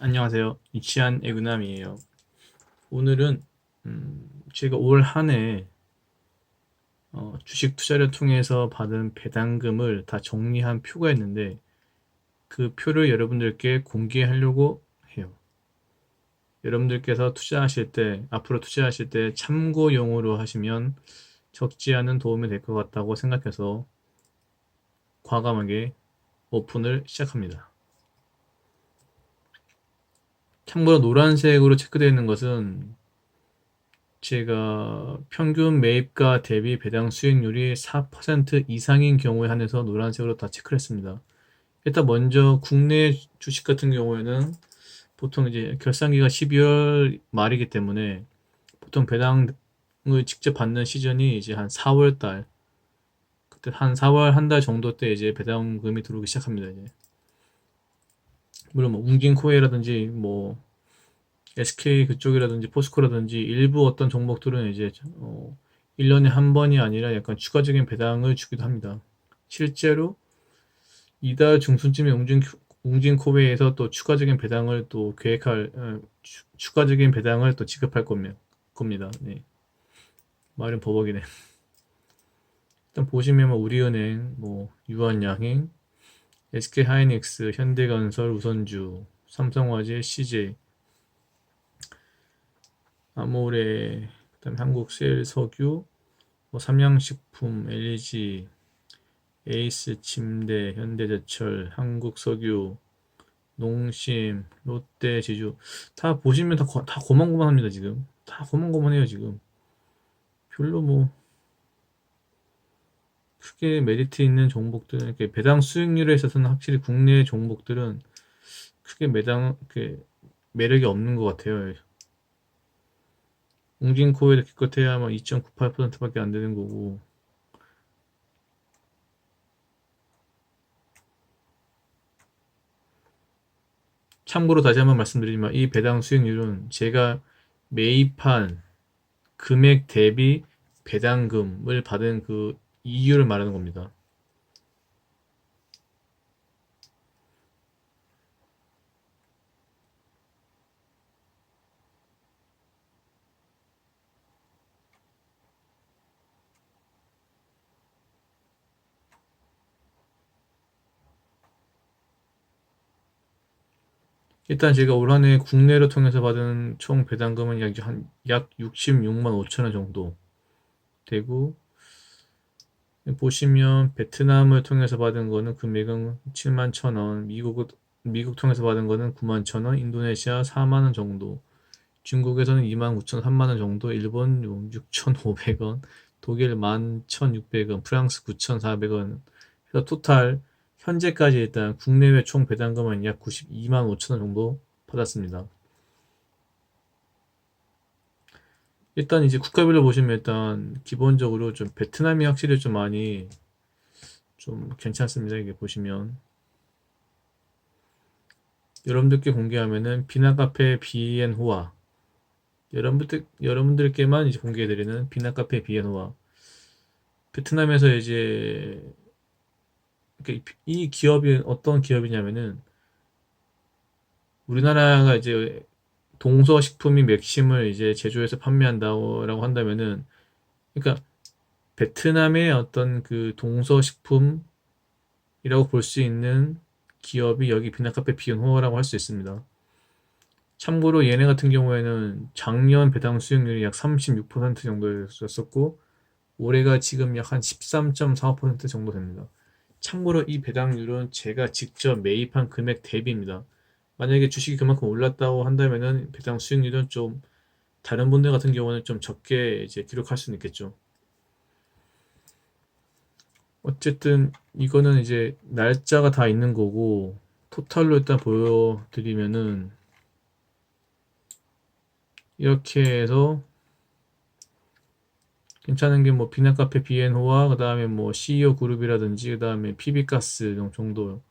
안녕하세요. 이치한 애구남이에요. 오늘은 제가 올 한해 주식 투자를 통해서 받은 배당금을 다 정리한 표가 있는데 그 표를 여러분들께 공개하려고 해요. 여러분들께서 투자하실 때, 앞으로 투자하실 때 참고용으로 하시면 적지 않은 도움이 될 것 같다고 생각해서 과감하게 오픈을 시작합니다. 참고로 노란색으로 체크되어 있는 것은 제가 평균 매입가 대비 배당 수익률이 4% 이상인 경우에 한해서 노란색으로 다 체크를 했습니다. 일단 먼저 국내 주식 같은 경우에는 보통 이제 결산기가 12월 말이기 때문에 보통 배당을 직접 받는 시즌이 이제 한 4월 달, 그때 한 4월 한 달 정도 때 이제 배당금이 들어오기 시작합니다. 이제 물론 뭐 웅진코웨이라든지 뭐 SK 그쪽이라든지 포스코라든지 일부 어떤 종목들은 이제 1년에 한 번이 아니라 약간 추가적인 배당을 주기도 합니다. 실제로 이달 중순쯤에 웅진코베에서 또 추가적인 배당을 또 추가적인 배당을 또 지급할 겁니다. 네. 말은 버벅이네. 일단 보시면 뭐 우리은행, 뭐 유한양행, SK하이닉스, 현대건설, 우선주, 삼성화재, CJ, 아모레, 그다음에 한국세일석유, 뭐 삼양식품, LG, 에이스침대, 현대제철, 한국석유, 농심, 롯데지주 다 보시면 다 고만고만합니다. 지금 다 고만고만해요. 지금 별로 뭐 크게 메리트 있는 종목들은 이렇게 배당 수익률에 있어서는 확실히 국내 종목들은 크게 매력이 없는 것 같아요. 웅진코에도 기껏해야 아마 2.98%밖에 안 되는 거고, 참고로 다시 한번 말씀드리지만 이 배당 수익률은 제가 매입한 금액 대비 배당금을 받은 그 이유를 말하는 겁니다. 일단 제가 올 한해 국내로 통해서 받은 총 배당금은 약 66만 5천 원 정도 되고, 보시면 베트남을 통해서 받은 거는 금액은 7만 1천 원, 미국 통해서 받은 거는 9만 1천 원, 인도네시아 4만 원 정도, 중국에서는 2만 9천 3만 원 정도, 일본 6,500원, 독일 11,600원, 프랑스 9,400원. 그래서 토탈 현재까지 일단 국내외 총 배당금은 약 92만 5천 원 정도 받았습니다. 일단 이제 국가별로 보시면 일단 기본적으로 좀 베트남이 확실히 좀 많이 좀 괜찮습니다. 이게 보시면 여러분들께 공개하면은 비나카페 비엔호아, 여러분들께만 이제 공개해드리는 비나카페 비엔호아, 베트남에서 이제 이 기업이 어떤 기업이냐면은 우리나라가 이제 동서식품이 맥심을 이제 제조해서 판매한다고 한다면은, 그러니까 베트남의 어떤 그 동서식품이라고 볼 수 있는 기업이 여기 비나카페 비엔호라고 할 수 있습니다. 참고로 얘네 같은 경우에는 작년 배당 수익률이 약 36% 정도였었고 올해가 지금 약 한 13.45% 정도 됩니다. 참고로 이 배당률은 제가 직접 매입한 금액 대비입니다. 만약에 주식이 그만큼 올랐다고 한다면은 배당 수익률은 좀 다른 분들 같은 경우는 좀 적게 이제 기록할 수는 있겠죠. 어쨌든 이거는 이제 날짜가 다 있는 거고 토탈로 일단 보여드리면은 이렇게 해서 괜찮은 게 뭐 비나카페 비엔호와 그다음에 뭐 CEO 그룹이라든지 그다음에 PB가스 정도,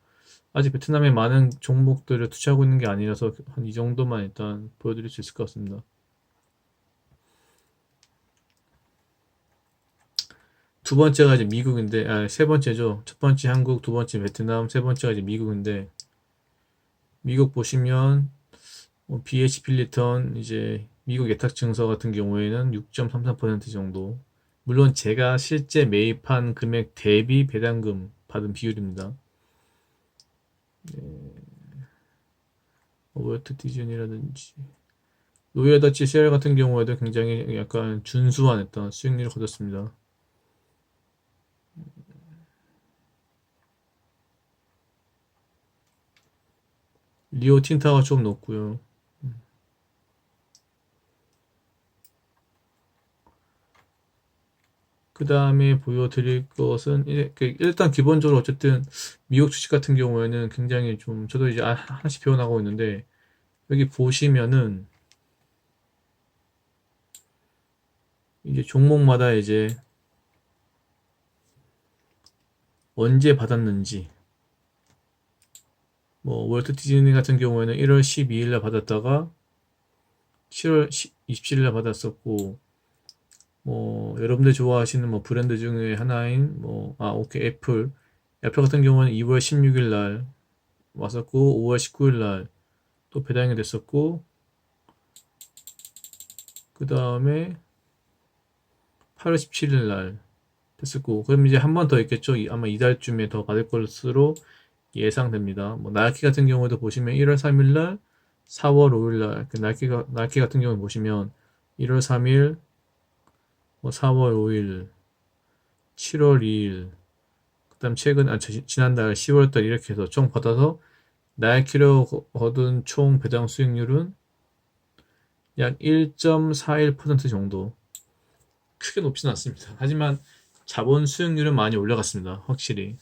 아직 베트남에 많은 종목들을 투자하고 있는 게 아니라서 한 이 정도만 일단 보여드릴 수 있을 것 같습니다. 두 번째가 이제 미국인데, 세 번째죠. 첫 번째 한국, 두 번째 베트남, 세 번째가 이제 미국인데, 미국 보시면 BH 필리턴 이제 미국 예탁 증서 같은 경우에는 6.33% 정도. 물론 제가 실제 매입한 금액 대비 배당금 받은 비율입니다. 월트 디즈니라든지 로이어더치 CR 같은 경우에도 굉장히 약간 준수한 어떤 수익률을 거뒀습니다. 리오 틴타가 좀 높고요. 그 다음에 보여드릴 것은 일단 기본적으로 어쨌든 미국 주식 같은 경우에는 굉장히 좀 저도 이제 하나씩 배워나가고 있는데 여기 보시면은 이제 종목마다 이제 언제 받았는지 뭐 월트 디즈니 같은 경우에는 1월 12일 날 받았다가 7월 27일 날 받았었고 뭐 여러분들 좋아하시는 뭐 브랜드 중에 하나인 오케이 애플 같은 경우는 2월 16일 날 왔었고 5월 19일 날 또 배당이 됐었고 그 다음에 8월 17일 날 됐었고 그럼 이제 한 번 더 있겠죠. 아마 이달쯤에 더 받을 것으로 예상됩니다. 뭐 나이키 같은 경우도 보시면 1월 3일 날 4월 5일 날 나이키 같은 경우 보시면 1월 3일 4월 5일 7월 2일 그다음 지난달 10월 달 이렇게 해서 총 받아서 나이키로 거둔 총 배당 수익률은 약 1.41% 정도. 크게 높지는 않습니다. 하지만 자본 수익률은 많이 올라갔습니다. 확실히.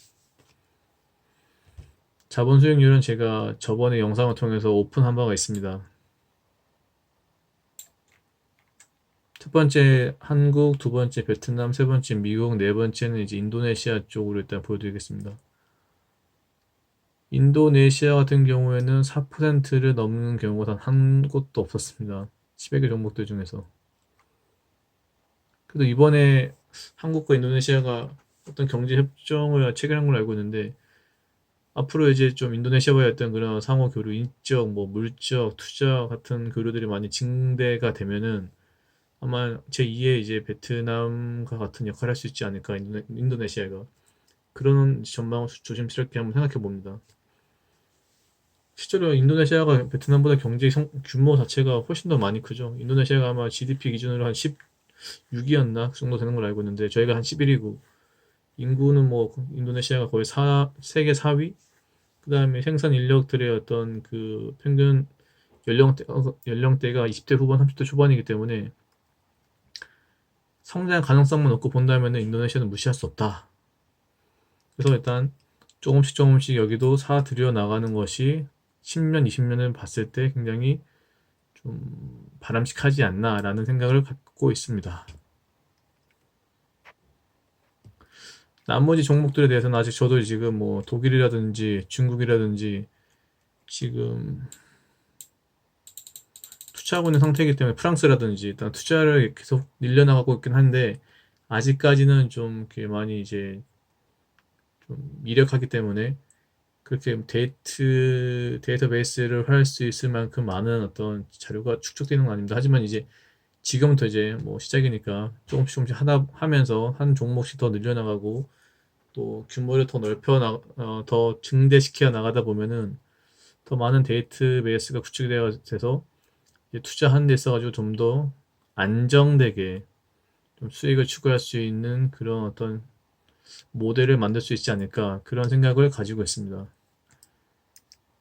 자본 수익률은 제가 저번에 영상을 통해서 오픈한 바가 있습니다. 첫 번째 한국, 두 번째 베트남, 세 번째 미국, 네 번째는 이제 인도네시아 쪽으로 일단 보여드리겠습니다. 인도네시아 같은 경우에는 4%를 넘는 경우가 단 한 곳도 없었습니다. 10여 개 종목들 중에서. 그래도 이번에 한국과 인도네시아가 어떤 경제 협정을 체결한 걸로 알고 있는데 앞으로 이제 좀 인도네시아와의 어떤 그런 상호 교류, 인적, 뭐 물적, 투자 같은 교류들이 많이 증대가 되면은 아마 제2의 이제 베트남과 같은 역할을 할 수 있지 않을까 인도네시아가 그런 전망을 조심스럽게 한번 생각해 봅니다. 실제로 인도네시아가 베트남보다 경제 규모 자체가 훨씬 더 많이 크죠. 인도네시아가 아마 GDP 기준으로 한 16이었나 그 정도 되는 걸로 알고 있는데 저희가 한 11이고 인구는 뭐 인도네시아가 거의 세계 4위 그 다음에 생산 인력들의 어떤 그 평균 연령대가 20대 후반 30대 초반이기 때문에 성장 가능성만 놓고 본다면 인도네시아는 무시할 수 없다. 그래서 일단 조금씩 여기도 사들여 나가는 것이 10년, 20년을 봤을 때 굉장히 좀 바람직하지 않나라는 생각을 갖고 있습니다. 나머지 종목들에 대해서는 아직 저도 지금 뭐 독일이라든지 중국이라든지 지금 투자하고 있는 상태이기 때문에 프랑스라든지 일단 투자를 계속 늘려나가고 있긴 한데 아직까지는 좀 이렇게 많이 이제 좀 미력하기 때문에 그렇게 데이터베이스를 할 수 있을 만큼 많은 어떤 자료가 축적되는 건 아닙니다. 하지만 이제 지금부터 이제 뭐 시작이니까 조금씩 하다 하면서 한 종목씩 더 늘려나가고 또 규모를 더 더 증대시켜 나가다 보면은 더 많은 데이터베이스가 구축이 돼서 이제 투자하는 데 있어가지고 좀 더 안정되게 좀 수익을 추구할 수 있는 그런 어떤 모델을 만들 수 있지 않을까 그런 생각을 가지고 있습니다.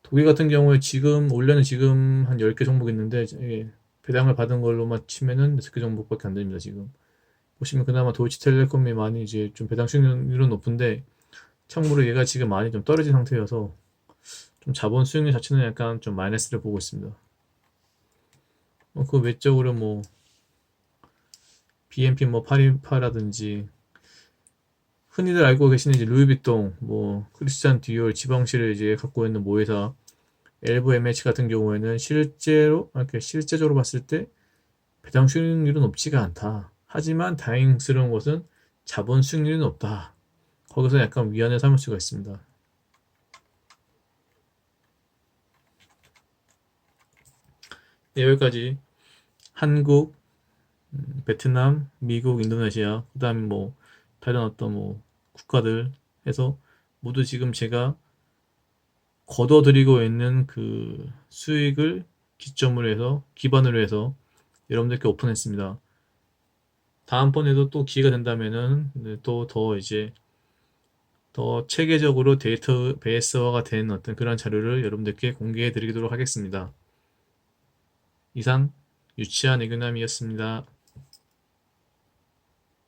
독일 같은 경우에 올해는 지금 한 10개 종목 있는데 배당을 받은 걸로만 치면은 6개 종목밖에 안 됩니다. 지금 보시면 그나마 도이치텔레콤이 많이 이제 좀 배당 수익률은 높은데 참고로 얘가 지금 많이 좀 떨어진 상태여서 좀 자본 수익률 자체는 약간 좀 마이너스를 보고 있습니다. 그 외적으로 뭐 BNP 뭐 파리파라든지 흔히들 알고 계시는 이제 루이비통, 뭐 크리스찬 디올 지방실을 이제 갖고 있는 모회사 LVMH 같은 경우에는 실제적으로 봤을 때 배당 수익률은 높지가 않다. 하지만 다행스러운 것은 자본 수익률이 높다. 거기서 약간 위안을 삼을 수가 있습니다. 네, 여기까지 한국, 베트남, 미국, 인도네시아, 그다음에 뭐 다른 어떤 뭐 국가들 해서 모두 지금 제가 거둬들이고 있는 그 수익을 기점으로 해서 기반으로 해서 여러분들께 오픈했습니다. 다음번에도 또 기회가 된다면은 또 더 이제 더 체계적으로 데이터베이스화가 된 어떤 그런 자료를 여러분들께 공개해 드리도록 하겠습니다. 이상 유치한 애교남이었습니다.